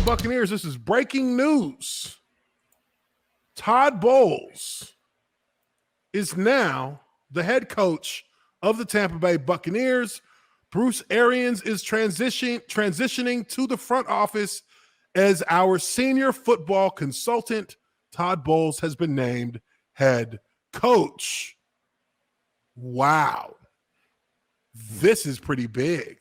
Buccaneers, this is breaking news. Todd Bowles is now the head coach of the Tampa Bay Buccaneers. Bruce Arians is transitioning to the front office as our senior football consultant. Todd Bowles has been named head coach. Wow. This is pretty big.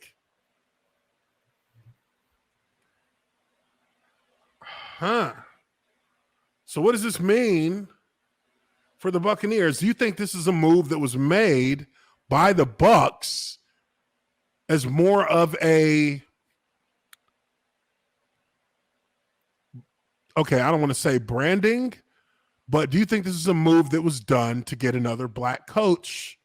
So what does this mean for the Buccaneers? Do you think this is a move that was made by the Bucs as more of a, okay, I don't want to say branding, but do you think this is a move that was done to get another black coach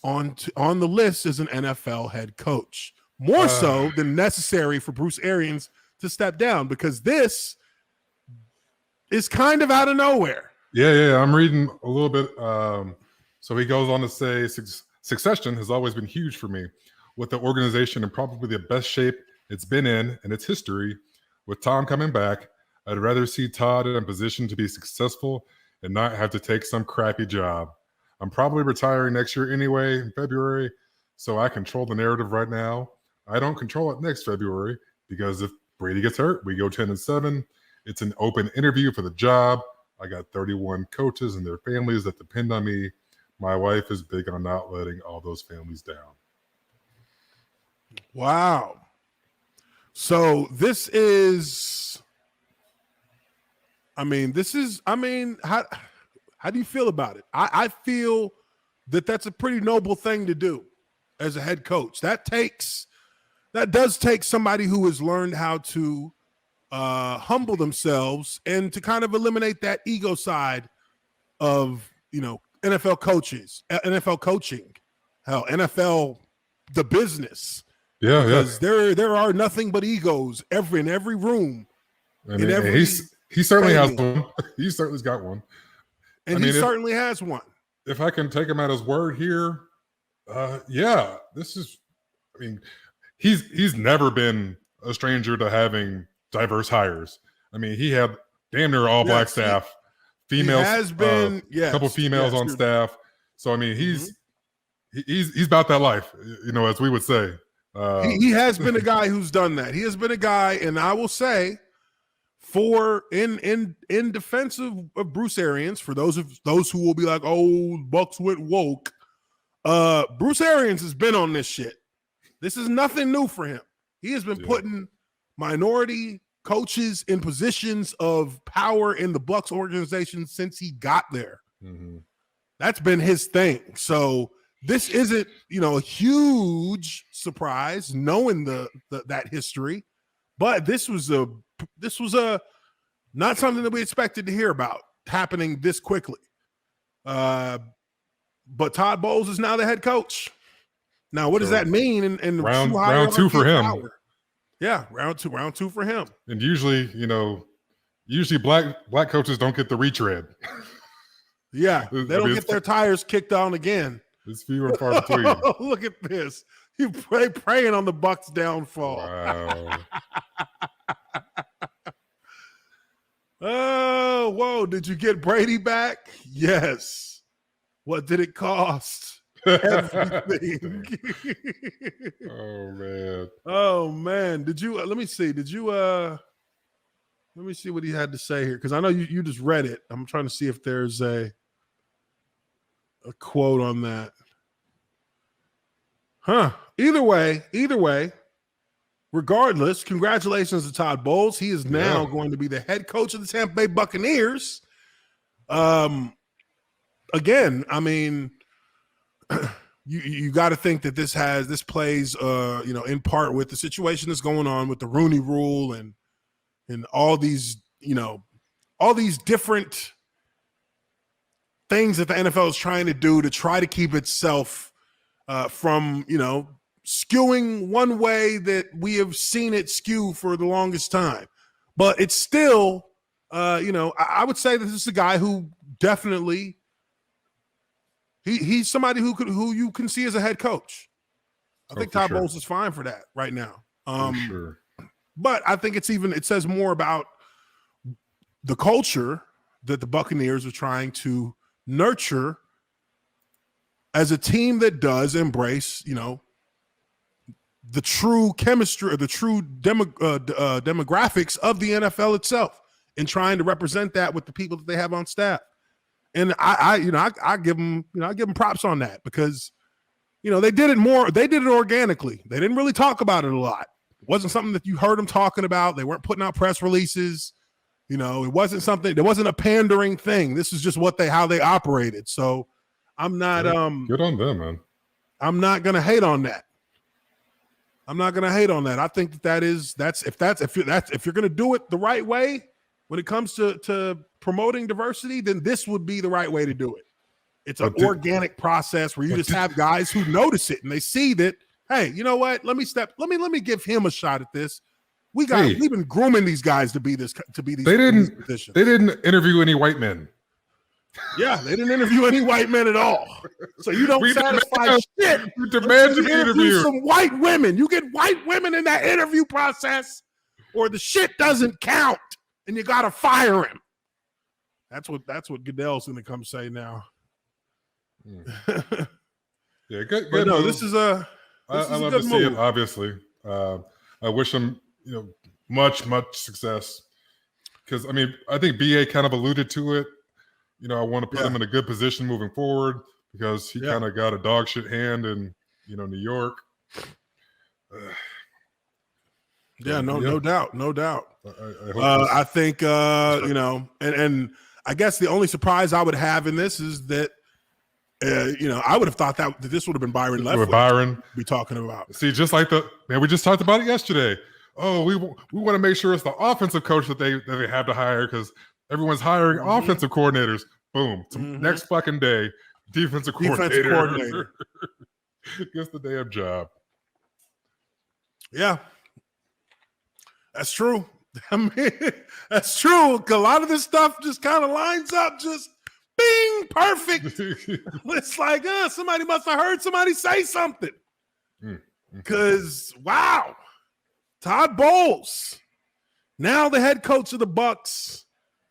on the list as an NFL head coach? More so than necessary for Bruce Arians to step down, because this is kind of out of nowhere. Yeah. I'm reading a little bit. So he goes on to say, succession has always been huge for me. With the organization in probably the best shape it's been in its history, with Tom coming back, I'd rather see Todd in a position to be successful and not have to take some crappy job. I'm probably retiring next year anyway in February, so I control the narrative right now. I don't control it next February, because if Brady gets hurt, we go 10-7. It's an open interview for the job. I got 31 coaches and their families that depend on me. My wife is big on not letting all those families down. Wow. So this is, how do you feel about it? I feel that that's a pretty noble thing to do as a head coach. That does take somebody who has learned how to humble themselves and to kind of eliminate that ego side of, NFL coaching, NFL, the business. Yeah, because there are nothing but egos in every room. He certainly has one. He certainly's got one. And he certainly has one. If I can take him at his word here, this is, he's never been a stranger to having diverse hires. He had damn near all black staff, females. He has been, a couple females on staff. So he's about that life, as we would say. He has been a guy who's done that. He has been a guy, and I will say, in defense of Bruce Arians, for those who will be like, "Oh, Bucs went woke," Bruce Arians has been on this shit. This is nothing new for him. He has been putting minority coaches in positions of power in the Bucs organization since he got there. Mm-hmm. That's been his thing. So this isn't, a huge surprise knowing that history, but this was a not something that we expected to hear about happening this quickly. But Todd Bowles is now the head coach. Now, what does that mean? In round two for him. Power? Yeah, round two for him. And usually black coaches don't get the retread. Yeah, they don't get their tires kicked on again. It's few and far between. Look at this. You praying on the Bucs' downfall. Wow. Oh, whoa. Did you get Brady back? Yes. What did it cost? Everything. Oh man. Let me see what he had to say here, because I know you just read it. I'm trying to see if there's a quote on that. Either way, regardless, congratulations to Todd Bowles. He is now going to be the head coach of the Tampa Bay Buccaneers. Again, you got to think that this plays in part with the situation that's going on with the Rooney Rule and all these different things that the NFL is trying to do to try to keep itself from skewing one way that we have seen it skew for the longest time. But it's still I would say that this is a guy who definitely he's somebody who you can see as a head coach. I think Todd Bowles is fine for that right now. For sure. But I think it says more about the culture that the Buccaneers are trying to nurture as a team that does embrace, the true chemistry or the true demographics of the NFL itself, and trying to represent that with the people that they have on staff. And I give them props on that, because they did it organically. They didn't really talk about it a lot. It wasn't something that you heard them talking about. They weren't putting out press releases. It wasn't something, there wasn't a pandering thing. This is just how they operated. So I'm not good on them, man. I'm not gonna hate on that. I think if you're gonna do it the right way when it comes to promoting diversity, then this would be the right way to do it. It's an organic process where you just have guys who notice it and they see that, hey, you know what? Let me give him a shot at this. We've been grooming these guys to be these positions. They didn't interview any white men. Yeah, they didn't interview any white men at all. So you don't satisfy shit. You demand to be interviewed. Some white women. You get white women in that interview process, or the shit doesn't count, and you gotta fire him. That's what Goodell's gonna come say now. Yeah, good. But no, this is a. I love to see it. Obviously, I wish him much success, because I think BA kind of alluded to it. I want to put him in a good position moving forward, because he kind of got a dog shit hand in New York. No doubt. I hope I think and I guess the only surprise I would have in this is that I would have thought that this would have been Byron Leftwich. Byron be talking about. See, just like we just talked about it yesterday. Oh, we want to make sure it's the offensive coach that they have to hire, because everyone's hiring offensive coordinators. Boom. Next fucking day, defensive coordinator. Gets the damn job. Yeah. That's true. That's true. A lot of this stuff just kind of lines up, just bing, perfect. It's like, somebody must have heard somebody say something. Because, wow. Todd Bowles, now the head coach of the Bucs.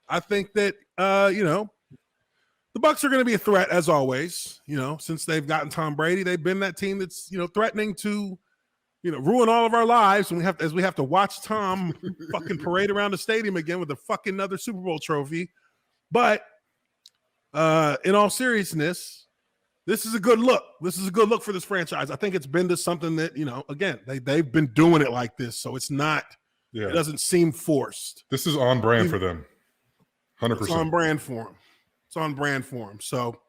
I think that, the Bucs are going to be a threat, as always. Since they've gotten Tom Brady, they've been that team that's, threatening to, ruin all of our lives. And we have to watch Tom fucking parade around the stadium again with a fucking another Super Bowl trophy. But in all seriousness, this is a good look. This is a good look for this franchise. I think it's been to something that, again, they've been doing it like this. So it's not, it doesn't seem forced. This is on brand for them. 100%. It's on brand for them. So